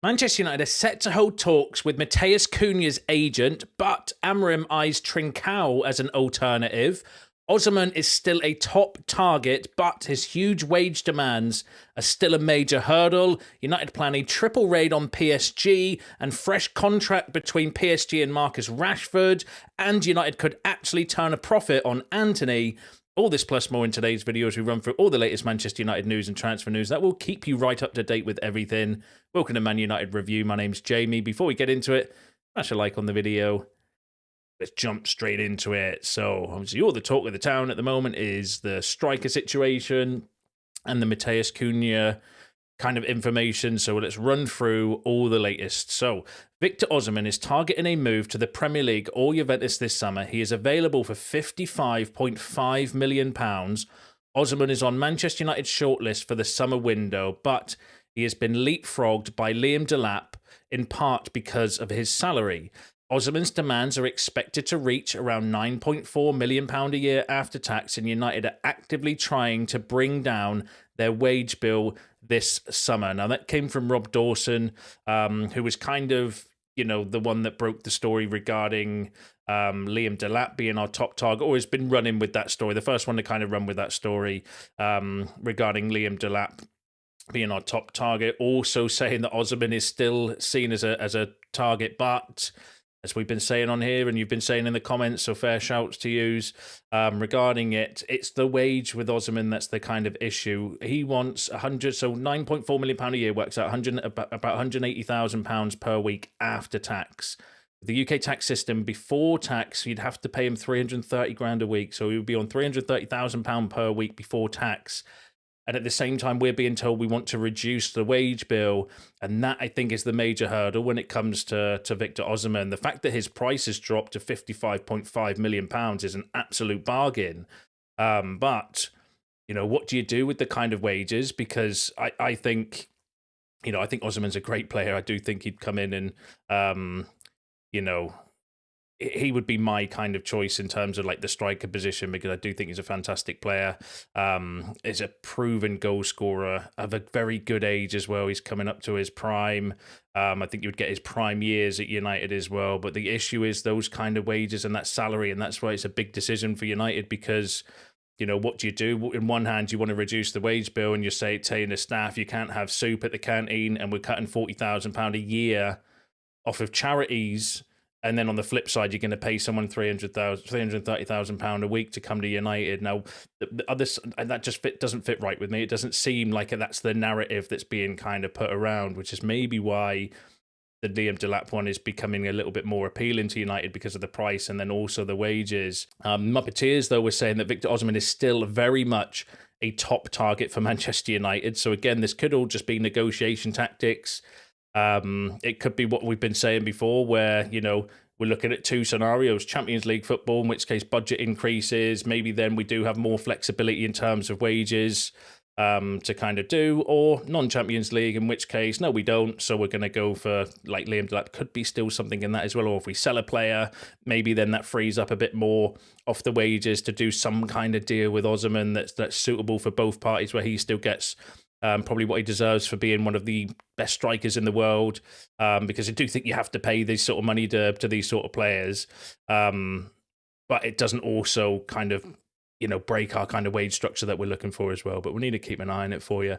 Manchester United are set to hold talks with Matheus Cunha's agent, but Amorim eyes Trincao as an alternative. Osimhen is still a top target, but his huge wage demands are still a major hurdle. United plan a triple raid on PSG and fresh contract between PSG and Marcus Rashford, and United could actually turn a profit on Antony. All this plus more in today's video as we run through all the latest Manchester United news and transfer news that will keep you right up to date with everything. Welcome to Man United Review. My name's Jamie. Before we get into it, smash a like on the video. Let's jump straight into it. So, obviously, all the talk of the town at the moment is the striker situation and the Matheus Cunha kind of information. So let's run through all the latest. So Victor Osimhen is targeting a move to the Premier League or Juventus this summer. He is available for £55.5 million. Osimhen is on Manchester United's shortlist for the summer window, but he has been leapfrogged by Liam Delap in part because of his salary. Osimhen's demands are expected to reach around £9.4 million a year after tax, and United are actively trying to bring down their wage bill this summer. Now, that came from Rob Dawson, who was kind of, the one that broke the story regarding Liam Delap being our top target, or has been running with that story. The first one to kind of run with that story regarding Liam Delap being our top target. Also saying that Osimhen is still seen as a target, but as we've been saying on here and you've been saying in the comments, so fair shouts to yous regarding it, it's the wage with Osimhen that's the kind of issue. He wants 100, so £9.4 million a year works out about £180,000 per week after tax. The UK tax system, before tax, you'd have to pay him 330 grand a week, so he would be on £330,000 per week before tax. And at the same time, we're being told we want to reduce the wage bill. And that, I think, is the major hurdle when it comes to Victor Osimhen. The fact that his price has dropped to £55.5 million is an absolute bargain. But, what do you do with the kind of wages? Because I think, I think Osimhen's a great player. I do think he'd come in and, he would be my kind of choice in terms of like the striker position, because I do think he's a fantastic player. He's a proven goal scorer of a very good age as well. He's coming up to his prime. I think you would get his prime years at United as well. But the issue is those kind of wages and that salary, and that's why it's a big decision for United, because what do you do? In one hand, you want to reduce the wage bill and you're telling the staff you can't have soup at the canteen, and we're cutting £40,000 a year off of charities. And then on the flip side, you're going to pay someone £330,000 a week to come to United. Now, that just doesn't fit right with me. It doesn't seem like that's the narrative that's being kind of put around, which is maybe why the Liam Delap one is becoming a little bit more appealing to United because of the price and then also the wages. Muppeteers, though, were saying that Victor Osimhen is still very much a top target for Manchester United. So again, this could all just be negotiation tactics. It could be what we've been saying before, where we're looking at two scenarios: Champions League football, in which case budget increases, maybe then we do have more flexibility in terms of wages to kind of do, or non-Champions League, in which case no, we don't, so we're going to go for like Liam Delap. Could be still something in that as well. Or if we sell a player, maybe then that frees up a bit more off the wages to do some kind of deal with Osimhen that's suitable for both parties, where he still gets probably what he deserves for being one of the best strikers in the world, because I do think you have to pay this sort of money to these sort of players, but it doesn't also kind of break our kind of wage structure that we're looking for as well. But we need to keep an eye on it for you.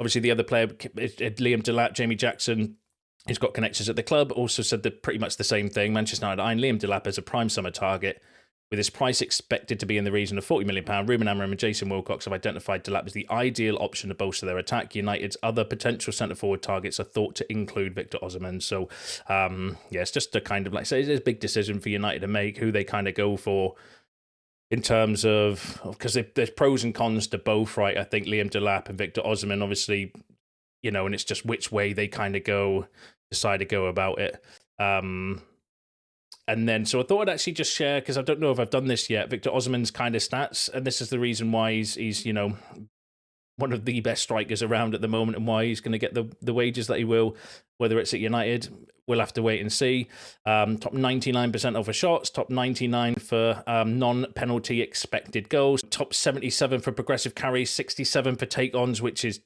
Obviously, the other player, Liam Delap, Jamie Jackson, who's got connections at the club, also said that pretty much the same thing. Manchester United eyeing Liam Delap as a prime summer target, with his price expected to be in the region of £40 million. Ruben Amorim and Jason Wilcox have identified Delap as the ideal option to bolster their attack. United's other potential centre-forward targets are thought to include Victor Osimhen. So, it's just a kind of, like I say, it's a big decision for United to make, who they kind of go for in terms of, because there's pros and cons to both, right? I think Liam Delap and Victor Osimhen, obviously, and it's just which way they kind of decide to go about it. And then, so I thought I'd actually just share, because I don't know if I've done this yet, Victor Osimhen's kind of stats, and this is the reason why he's one of the best strikers around at the moment, and why he's going to get the wages that he will, whether it's at United, we'll have to wait and see. Top 99% over shots, top 99 for non-penalty expected goals, top 77 for progressive carries, 67 for take-ons, which is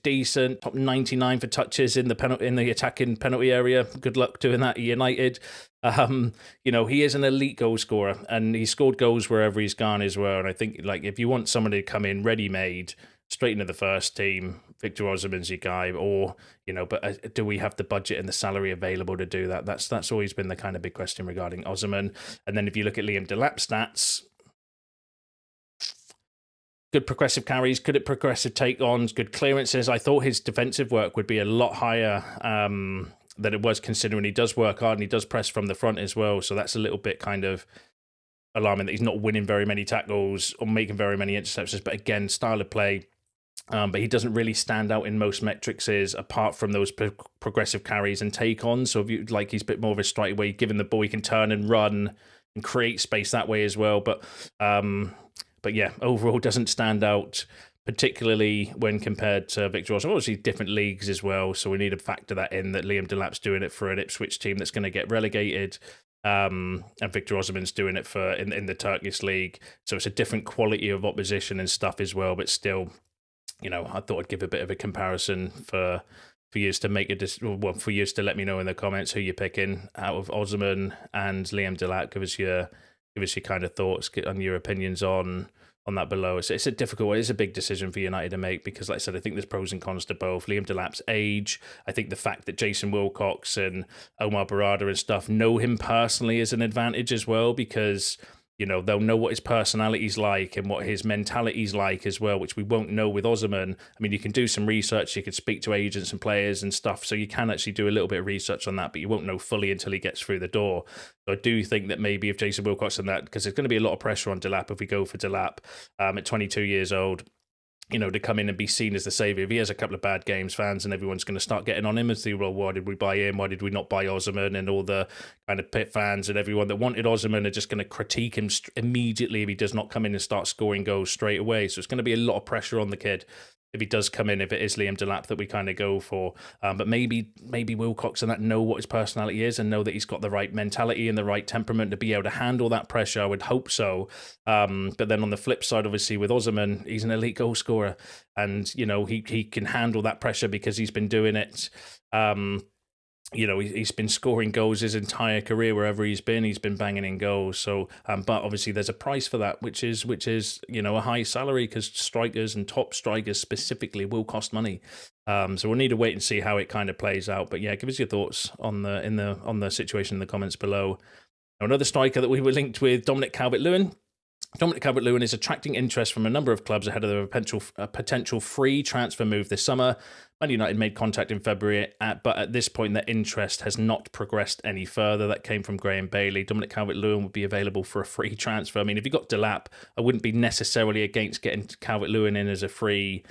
decent. Top 99 for touches in the attacking penalty area. Good luck doing that at United. He is an elite goal scorer, and he scored goals wherever he's gone as well. And I think, like, if you want somebody to come in ready-made, straight into the first team, Victor Osimhen's your guy, or, but do we have the budget and the salary available to do that? That's always been the kind of big question regarding Osimhen. And then if you look at Liam Delap's stats, good progressive carries, good at progressive take-ons, good clearances. I thought his defensive work would be a lot higher than it was, considering he does work hard and he does press from the front as well. So that's a little bit kind of alarming that he's not winning very many tackles or making very many interceptions. But again, style of play. But he doesn't really stand out in most metrics apart from those progressive carries and take-ons. So if you like, he's a bit more of a striker where given the ball, he can turn and run and create space that way as well. But yeah, overall doesn't stand out, particularly when compared to Victor Osimhen. Obviously, different leagues as well, so we need to factor that in, that Liam Delap's doing it for an Ipswich team that's going to get relegated, and Victor Osimhen's doing it for in the Turkish league. So it's a different quality of opposition and stuff as well, but still, I thought I'd give a bit of a comparison for you to make for you to let me know in the comments who you're picking out of Osimhen and Liam Delap. Give us your kind of thoughts on your opinions on that below. It's a difficult one. It's a big decision for United to make because, like I said, I think there's pros and cons to both. Liam Delap's age, I think the fact that Jason Wilcox and Omar Barada and stuff know him personally is an advantage as well, because they'll know what his personality's like and what his mentality's like as well, which we won't know with Osimhen. I mean, you can do some research, you can speak to agents and players and stuff, so you can actually do a little bit of research on that, but you won't know fully until he gets through the door. So I do think that maybe if Jason Wilcox and that, because there's going to be a lot of pressure on Delap if we go for Delap at 22 years old, to come in and be seen as the saviour. If he has a couple of bad games, fans and everyone's going to start getting on him and say, well, why did we buy him? Why did we not buy Osimhen? And all the kind of pit fans and everyone that wanted Osimhen are just going to critique him immediately if he does not come in and start scoring goals straight away. So it's going to be a lot of pressure on the kid if he does come in, if it is Liam Delap that we kind of go for. But maybe Wilcox and that know what his personality is and know that he's got the right mentality and the right temperament to be able to handle that pressure. I would hope so. But then on the flip side, obviously, with Osimhen, he's an elite goal scorer. And, he can handle that pressure because he's been doing it. He's been scoring goals his entire career wherever he's been banging in goals. So, but obviously there's a price for that, which is a high salary, because strikers and top strikers specifically will cost money. So we'll need to wait and see how it kind of plays out. But yeah, give us your thoughts on the situation in the comments below. Now, another striker that we were linked with, Dominic Calvert-Lewin. Dominic Calvert-Lewin is attracting interest from a number of clubs ahead of the potential free transfer move this summer. Man United made contact in February, but at this point, their interest has not progressed any further. That came from Graham Bailey. Dominic Calvert-Lewin would be available for a free transfer. I mean, if you got Delap, I wouldn't be necessarily against getting Calvert-Lewin in as a free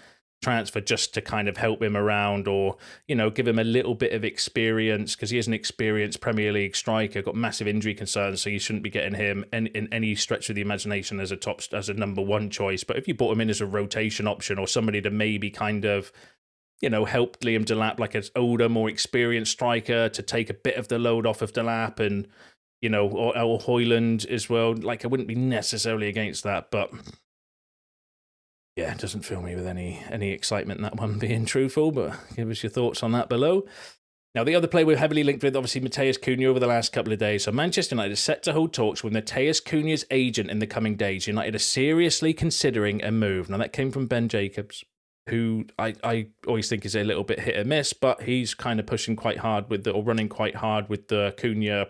transfer just to kind of help him around, or give him a little bit of experience, because he is an experienced Premier League striker, got massive injury concerns, so you shouldn't be getting him in any stretch of the imagination as a number one choice. But if you brought him in as a rotation option, or somebody to maybe kind of help Liam Delap, like an older, more experienced striker, to take a bit of the load off of Delap, and or Højlund as well, like I wouldn't be necessarily against that. But yeah, it doesn't fill me with any excitement in that one, being truthful, but give us your thoughts on that below. Now, the other player we're heavily linked with, obviously, Matheus Cunha over the last couple of days. So Manchester United is set to hold talks with Matheus Cunha's agent in the coming days. United are seriously considering a move. Now, that came from Ben Jacobs, who I always think is a little bit hit or miss, but he's kind of pushing quite hard running quite hard with the Cunha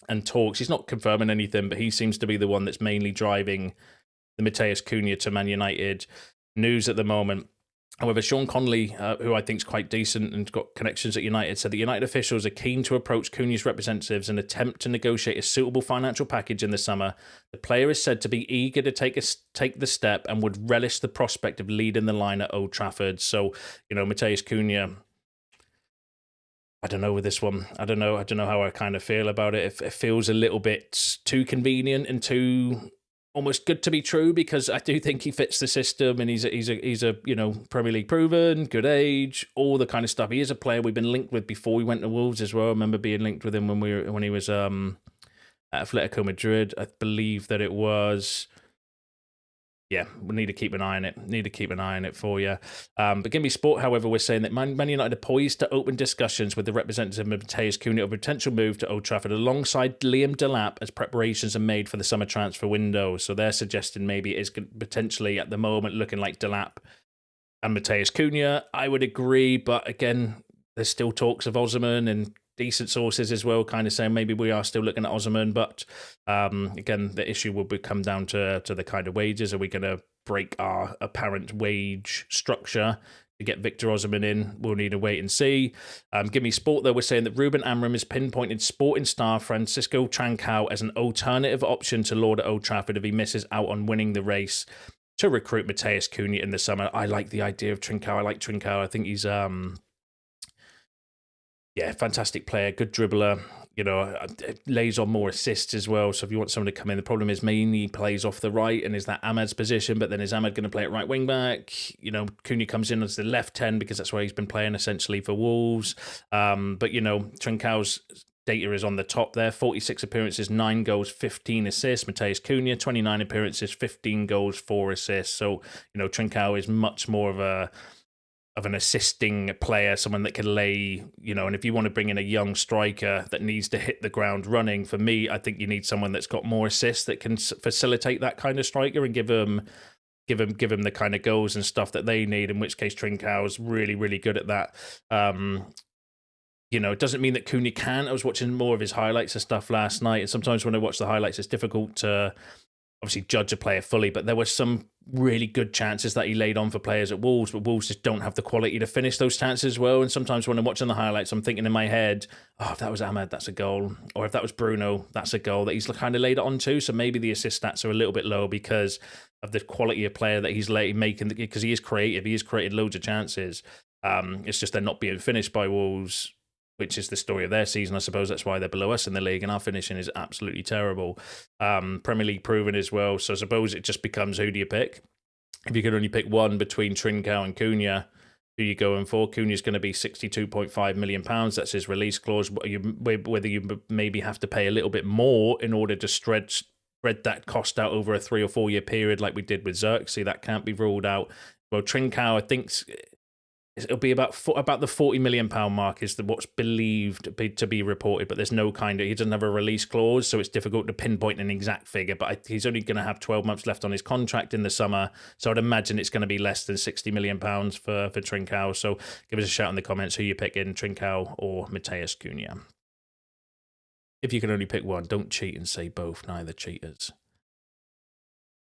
and talks. He's not confirming anything, but he seems to be the one that's mainly driving the Matheus Cunha to Man United news at the moment. However, Sean Connolly, who I think is quite decent and got connections at United, said that United officials are keen to approach Cunha's representatives and attempt to negotiate a suitable financial package in the summer. The player is said to be eager to take the step and would relish the prospect of leading the line at Old Trafford. So, Matheus Cunha, I don't know with this one. I don't know how I kind of feel about it. It feels a little bit too convenient and too almost good to be true, because I do think he fits the system, and he's a Premier League proven, good age, all the kind of stuff. He is a player we've been linked with before we went to Wolves as well. I remember being linked with him when he was at Atletico Madrid. I believe that it was. Yeah, we need to keep an eye on it. For you. But Gimme Sport, however, we're saying that Man United are poised to open discussions with the representative of Matheus Cunha of a potential move to Old Trafford alongside Liam Delap as preparations are made for the summer transfer window. So they're suggesting maybe it is potentially at the moment looking like Delap and Matheus Cunha. I would agree, but again, there's still talks of Osimhen, and decent sources as well kind of saying maybe we are still looking at Osimhen, but again, the issue will come down to the kind of wages. Are we going to break our apparent wage structure to get Victor Osimhen in? We'll need to wait and see. Give Me Sport, though, we're saying that Ruben Amorim has pinpointed sporting star Francisco Trincao as an alternative option to Lord at Old Trafford if he misses out on winning the race to recruit Matheus Cunha in the summer. I like the idea of Trincao. I like Trincao. I think he's fantastic player, good dribbler, lays on more assists as well. So if you want someone to come in, the problem is mainly he plays off the right, and is that Ahmad's position, but then is Ahmad going to play at right wing back? Cunha comes in as the left 10 because that's where he's been playing essentially for Wolves. But Trincao's data is on the top there. 46 appearances, 9 goals, 15 assists. Matheus Cunha, 29 appearances, 15 goals, 4 assists. So, Trincao is much more of an assisting player, someone that can lay, and if you want to bring in a young striker that needs to hit the ground running, for me, I think you need someone that's got more assists that can facilitate that kind of striker and give him the kind of goals and stuff that they need, in which case Trincao's really, really good at that. It doesn't mean that Cunha can. I was watching more of his highlights and stuff last night, and sometimes when I watch the highlights, it's difficult to obviously judge a player fully, but there were some really good chances that he laid on for players at Wolves, but Wolves just don't have the quality to finish those chances as well. And sometimes when I'm watching the highlights, I'm thinking in my head, if that was Ahmad, that's a goal. Or if that was Bruno, that's a goal that he's kind of laid it on to. So maybe the assist stats are a little bit low because of the quality of player that he's making, because he is creative. He has created loads of chances. It's just they're not being finished by Wolves, which is the story of their season. I suppose that's why they're below us in the league, and our finishing is absolutely terrible. Premier League proven as well, so I suppose it just becomes, who do you pick? If you could only pick one between Trincao and Cunha, who are you going for? Cunha's going to be £62.5 million. That's his release clause. Whether you maybe have to pay a little bit more in order to spread that cost out over a 3 or 4 year period like we did with Xerxes, that can't be ruled out. Well, Trincao, I think it'll be about the £40 million mark is what's believed to be reported, but there's no he doesn't have a release clause, so it's difficult to pinpoint an exact figure, but he's only going to have 12 months left on his contract in the summer, so I'd imagine it's going to be less than £60 million for Trincao. So give us a shout in the comments who you picking, Trincao or Matheus Cunha. If you can only pick one, don't cheat and say both, neither cheaters.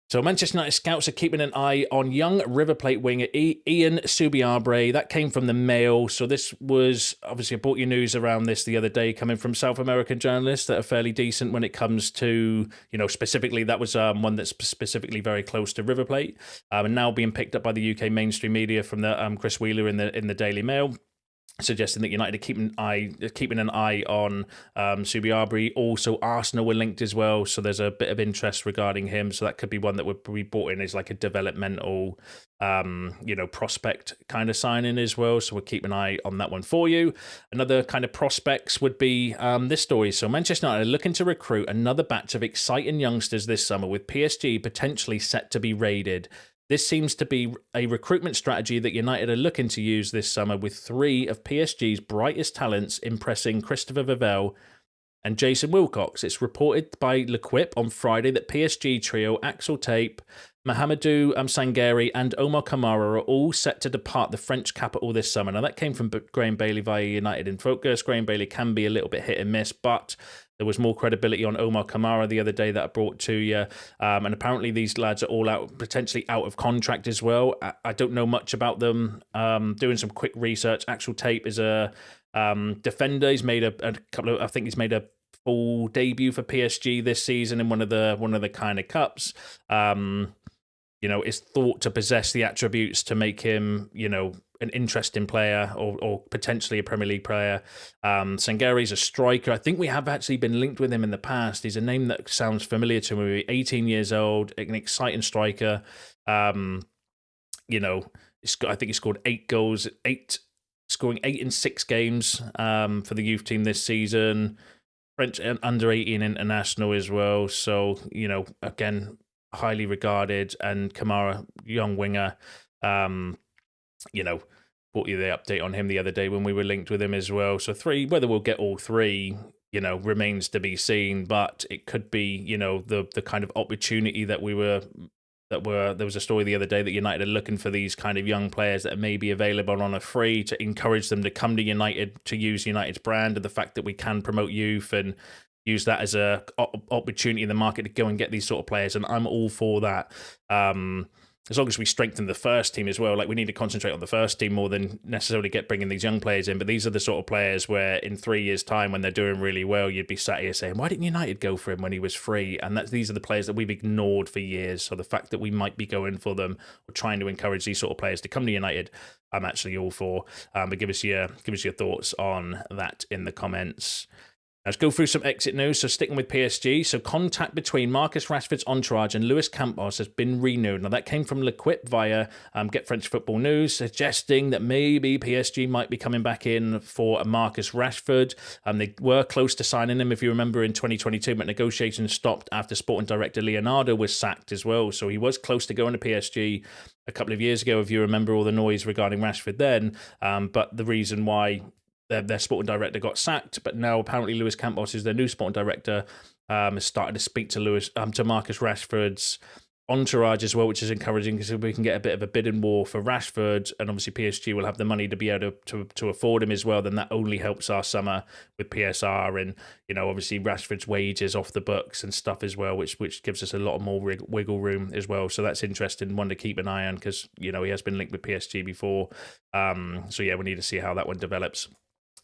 So Manchester United scouts are keeping an eye on young River Plate winger Ian Subiabre. That came from the Mail. So this was, obviously I brought you news around this the other day, coming from South American journalists that are fairly decent when it comes to, specifically that was one that's specifically very close to River Plate, and now being picked up by the UK mainstream media from the Chris Wheeler in the Daily Mail, suggesting that United are keeping an eye on Subiabre. Also, Arsenal were linked as well, so there's a bit of interest regarding him. So that could be one that would be brought in as like a developmental, prospect kind of signing as well. So we'll keep an eye on that one for you. Another kind of prospects would be this story. So Manchester United are looking to recruit another batch of exciting youngsters this summer, with PSG potentially set to be raided. This seems to be a recruitment strategy that United are looking to use this summer, with 3 of PSG's brightest talents impressing Christopher Vivell and Jason Wilcox. It's reported by L'Equipe on Friday that PSG trio Axel Tape, Mahamadou Sangare and Oumar Camara are all set to depart the French capital this summer. Now, that came from Graham Bailey via United in Focus. Graham Bailey can be a little bit hit and miss, but there was more credibility on Oumar Camara the other day that I brought to you. And apparently these lads are all potentially out of contract as well. I don't know much about them. Doing some quick research, Axel Tape is a defender. He's made a couple of, I think he's made a full debut for PSG this season in one of the kind of cups. Is thought to possess the attributes to make him, an interesting player or potentially a Premier League player. Sangare's a striker. I think we have actually been linked with him in the past. He's a name that sounds familiar to me. 18 years old, an exciting striker. You know, I think he scored 8 goals, scoring 8 in 6 games for the youth team this season. French under 18 international as well. So, you know, again, highly regarded. And Camara, young winger. You know, brought you the update on him the other day when we were linked with him as well. So 3, whether we'll get all 3, you know, remains to be seen. But it could be, you know, the kind of opportunity that there was a story the other day that United are looking for these kind of young players that may be available on a free to encourage them to come to United, to use United's brand, and the fact that we can promote youth and use that as a opportunity in the market to go and get these sort of players. And I'm all for that. As long as we strengthen the first team as well, like we need to concentrate on the first team more than necessarily bringing these young players in. But these are the sort of players where in 3 years' time, when they're doing really well, you'd be sat here saying, why didn't United go for him when he was free? And these are the players that we've ignored for years. So the fact that we might be going for them or trying to encourage these sort of players to come to United, I'm actually all for. But give us your thoughts on that in the comments. Let's go through some exit news. So sticking with PSG, so contact between Marcus Rashford's entourage and Luis Campos has been renewed. Now that came from L'Equipe via Get French Football News, suggesting that maybe PSG might be coming back in for a Marcus Rashford. They were close to signing him, if you remember, in 2022, but negotiations stopped after Sporting Director Leonardo was sacked as well. So he was close to going to PSG a couple of years ago, if you remember all the noise regarding Rashford then. But the reason why their sporting director got sacked, but now apparently Luis Campos is their new sporting director, has started to speak to Marcus Rashford's entourage as well, which is encouraging because we can get a bit of a bidding war for Rashford, and obviously PSG will have the money to be able to afford him as well. Then that only helps our summer with PSR, and you know, obviously Rashford's wages off the books and stuff as well, which gives us a lot more wiggle room as well. So that's interesting, one to keep an eye on, because you know he has been linked with PSG before. So yeah, we need to see how that one develops.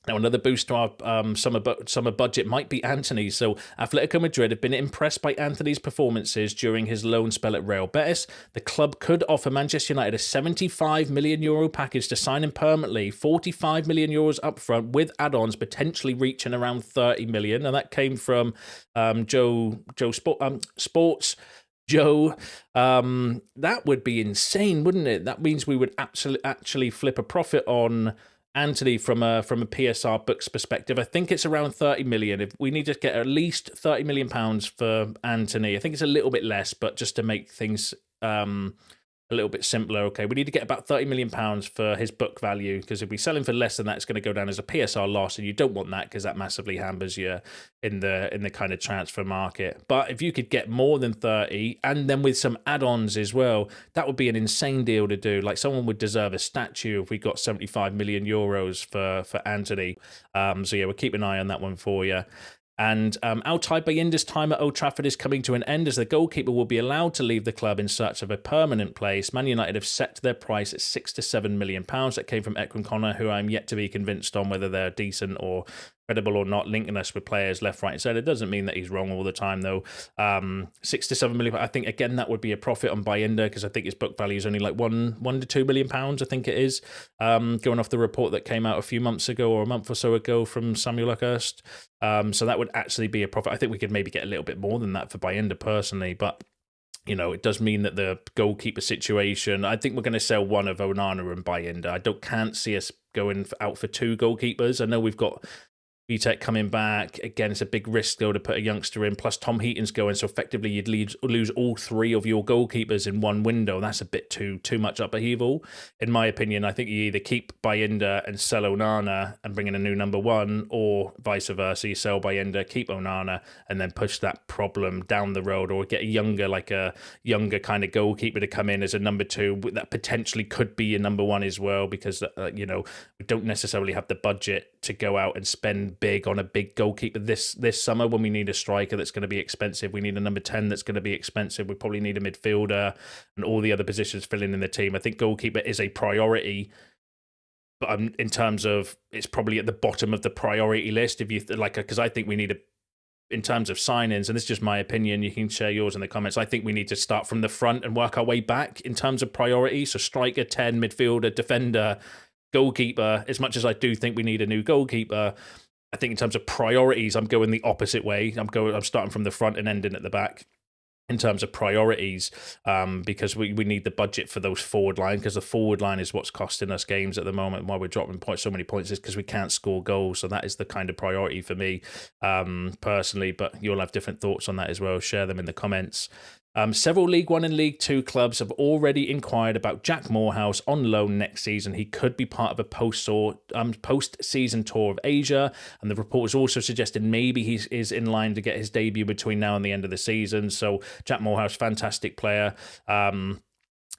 Now, another boost to our summer budget might be Antony. So, Atletico Madrid have been impressed by Antony's performances during his loan spell at Real Betis. The club could offer Manchester United a €75 million package to sign him permanently, €45 million upfront with add-ons potentially reaching around $30 million. And that came from Sports. Joe, that would be insane, wouldn't it? That means we would actually flip a profit on Antony from a PSR books perspective. I think it's around 30 million. If we need to get at least 30 million pounds for Antony, I think it's a little bit less, but just to make things a little bit simpler, okay, we need to get about 30 million pounds for his book value, because if we sell him for less than that, it's going to go down as a PSR loss, and you don't want that because that massively hampers you in the kind of transfer market. But if you could get more than 30 and then with some add-ons as well, that would be an insane deal to do. Like, someone would deserve a statue if we got 75 million euros for Antony. So yeah, we'll keep an eye on that one for you. And Altay Bayinder's time at Old Trafford is coming to an end, as the goalkeeper will be allowed to leave the club in search of a permanent place. Man United have set their price at £6 to £7 million. That came from Ekrem Connor, who I'm yet to be convinced on whether they're decent or credible or not, linking us with players left, right, and centre. It doesn't mean that he's wrong all the time, though. £6 to £7 million. I think again that would be a profit on Bayindir, because I think his book value is only like £1 to £2 million. I think it is, going off the report that came out a few months ago or a month or so ago from Samuel Luckhurst. So that would actually be a profit. I think we could maybe get a little bit more than that for Bayindir personally, but you know, it does mean that the goalkeeper situation, I think we're going to sell one of Onana and Bayindir. I can't see us going out for 2 goalkeepers. I know we've got Vitek coming back. Again, it's a big risk, though, to put a youngster in. Plus, Tom Heaton's going, so effectively you'd lose all 3 of your goalkeepers in one window. That's a bit too much upheaval. In my opinion, I think you either keep Bayindir and sell Onana and bring in a new number 1, or vice versa. You sell Bayindir, keep Onana, and then push that problem down the road, or get a younger kind of goalkeeper to come in as a number 2 that potentially could be your number 1 as well, because you know, we don't necessarily have the budget to go out and spend big on a big goalkeeper this summer, when we need a striker that's going to be expensive. We need a number 10 that's going to be expensive. We probably need a midfielder and all the other positions filling in the team. I think goalkeeper is a priority, but in terms of, it's probably at the bottom of the priority list, if you because I think we need in terms of signings, and this is just my opinion, you can share yours in the comments, I think we need to start from the front and work our way back in terms of priority. So striker, 10, midfielder, defender, Goalkeeper, as much as I do think we need a new goalkeeper, I think in terms of priorities, I'm going the opposite way. I'm starting from the front and ending at the back in terms of priorities, because we need the budget for those forward line, because the forward line is what's costing us games at the moment. Why we're dropping so many points is because we can't score goals. So that is the kind of priority for me personally, but you'll have different thoughts on that as well. Share them in the comments. Several League One and League Two clubs have already inquired about Jack Morehouse on loan next season. He could be part of a post-season tour of Asia, and the report has also suggested maybe he is in line to get his debut between now and the end of the season. So Jack Morehouse, fantastic player.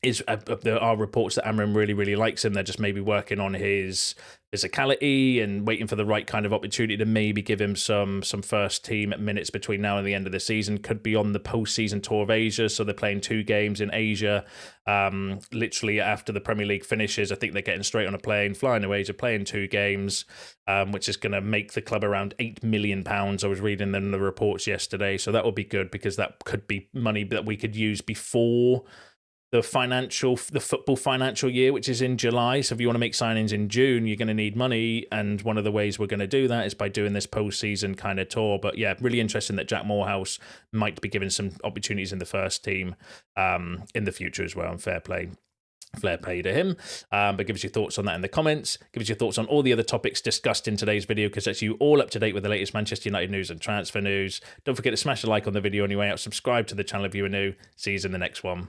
There are reports that Amorim really likes him. They're just maybe working on his physicality and waiting for the right kind of opportunity to maybe give him some first team minutes between now and the end of the season. Could be on the postseason tour of Asia, so they're playing 2 games in Asia literally after the Premier League finishes. I think they're getting straight on a plane, flying to Asia, playing 2 games, which is going to make the club around £8 million. I was reading them in the reports yesterday, so that will be good, because that could be money that we could use before the football financial year, which is in July. So if you want to make signings in June, you're going to need money. And one of the ways we're going to do that is by doing this postseason kind of tour. But yeah, really interesting that Jack Morehouse might be given some opportunities in the first team in the future as well. And fair play to him. But give us your thoughts on that in the comments. Give us your thoughts on all the other topics discussed in today's video, because that's you all up to date with the latest Manchester United news and transfer news. Don't forget to smash a like on the video on your way out. Subscribe to the channel if you are new. See you in the next one.